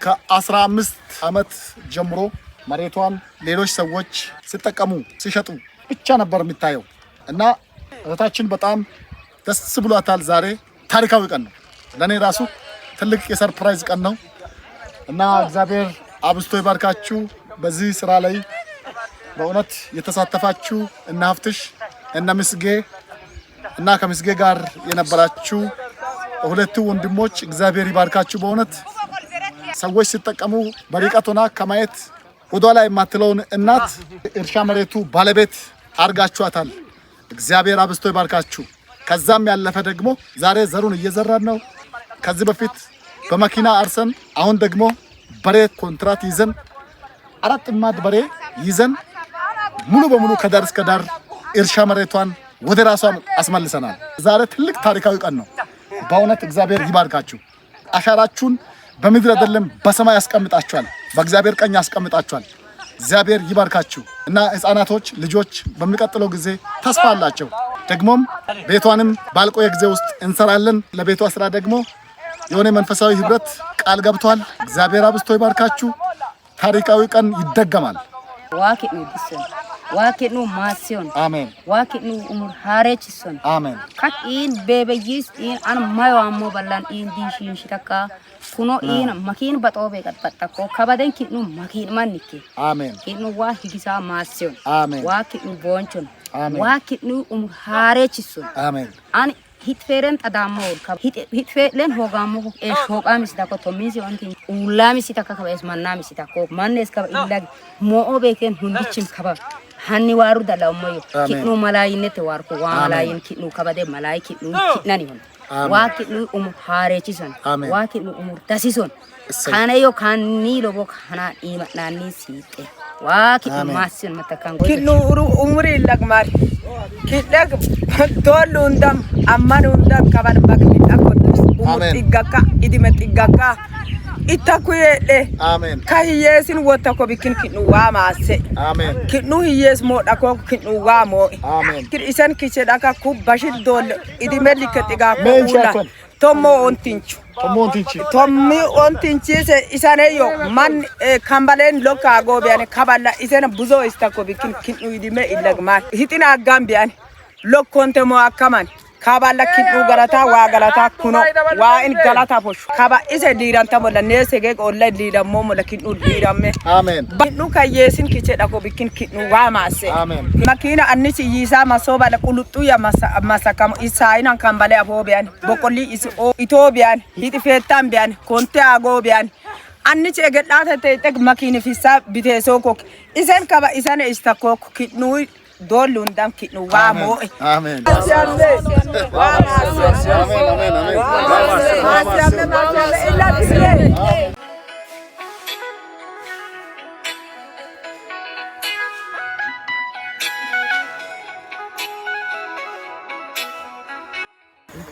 ከ15 ዓመት ጀምሮ መሬቷን ሌሎች ሰዎች ሲጠቀሙ ሲሸጡ ብቻ ነበር የሚታየው እና እህታችን በጣም ደስ ብሏታል። ዛሬ ታሪካዊ ቀን ነው። ለኔ ራሱ ትልቅ የሰርፕራይዝ ቀን ነው እና እግዚአብሔር አብስቶ ይባርካችሁ። በዚህ ስራ ላይ በእውነት የተሳተፋችሁ እና ሀፍትሽ እና ምስጌ እና ከምስጌ ጋር የነበራችሁ ሁለቱ ወንድሞች እግዚአብሔር ይባርካችሁ። በእውነት ሰዎች ሲጠቀሙ በርቀት ሆና ከማየት ወደኋላ የማትለውን እናት እርሻ መሬቱ ባለቤት አርጋችኋታል። እግዚአብሔር አብስቶ ይባርካችሁ። ከዛም ያለፈ ደግሞ ዛሬ ዘሩን እየዘራን ነው። ከዚህ በፊት በመኪና አርሰን አሁን ደግሞ በሬ ኮንትራት ይዘን 4 ጥማድ በሬ ይዘን ሙሉ በሙሉ ከዳር እስከ ዳር እርሻ መሬቷን ወደ ራሷ አስመልሰናል። ዛሬ ትልቅ ታሪካዊ ቀን ነው። በእውነት እግዚአብሔር ይባርካችሁ። አሻራችሁን በምድር አይደለም በሰማይ ያስቀምጣችኋል። በእግዚአብሔር ቀኝ ያስቀምጣችኋል። እግዚአብሔር ይባርካችሁ እና ህፃናቶች ልጆች በሚቀጥለው ጊዜ ተስፋ አላቸው። ደግሞም ቤቷንም ባልቆየ ጊዜ ውስጥ እንሰራለን። ለቤቷ ስራ ደግሞ የሆነ መንፈሳዊ ህብረት ቃል ገብቷል። እግዚአብሔር አብስቶ ይባርካችሁ። ታሪካዊ ቀን ይደገማል። ዋኪኑ ዲሰን ዋኪኑ ማሲዮን አሜን። ዋኪኑ ኡሙር ሃሬችሶን አሜን። ካኢን ቤበይስ ኢን አን ማዮአሞ ባላን ኢን ዲሽን ሽታካ ኩኖ ኢን ማኪን በጦቤ ቀጠጣኮ ከበደን ኪኑ ማኪን ማንኪ አሜን። ኪኑ ዋ ሂጊሳ ማሲዮን አሜን። ዋኪኑ ቦንቾን አሜን። ዋኪኑ ኡሙር ሃሬችሶን አሜን። አን hitferen tadamo hitfelen hogamo shogami sitako tomisi onti ulami sitaka kabes manami sitako mannes ka illag moobeken hundichim kaba hanni waru dalamoyo kitnu malayinete warko wa malayin kitnu kabade malay kitnu kitnani hon wa kitnu harechison wa kitnu dasison kanayo kanni lobo kana ima nani site wa kitnu masin matakan kitnu umri lagmar kitlag tolundam ammanundam kaban bagnitakot umutigaka idimetigaka itakuyede amen kahiyesin wotako bikin kitnu wa mase amen kitnu hiyes modako kitnu wa mo amen kir isan kiche daka ku bashid dol idimelikatiga ko ula tomo ontinchu tommi ontinchi se isaneyo man kambalen loka go biane kaballa isena buzo istako bikin kitnu idime illagman hitina gambian lokkonte mo akaman kaballa kitnu garata wa galata kuno wa in galata posh kaba ise diranta mola nesege olla dira momo la kitnu diramme amen kitnu kayesin kiche dako bikin kitnu wa mase amen makina annisi yisa masoba la kulutu ya masakam isaina kambale afobian bokoli is itobian hitifetam bian konte agobian annisi egedata tek makini fisa bitesoko isen kaba isane istako kitnu dolundam kitnu wa mo amen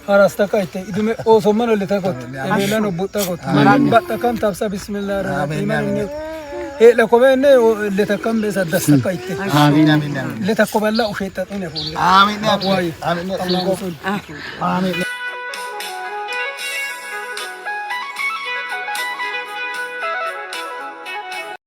arasta kaite idume osomano letakot elano butakot man batakam tabsa bismillahirrahmanirrahim la komene letakam besa dasakaite amin amin letakoballa ushaytatine amin amin amin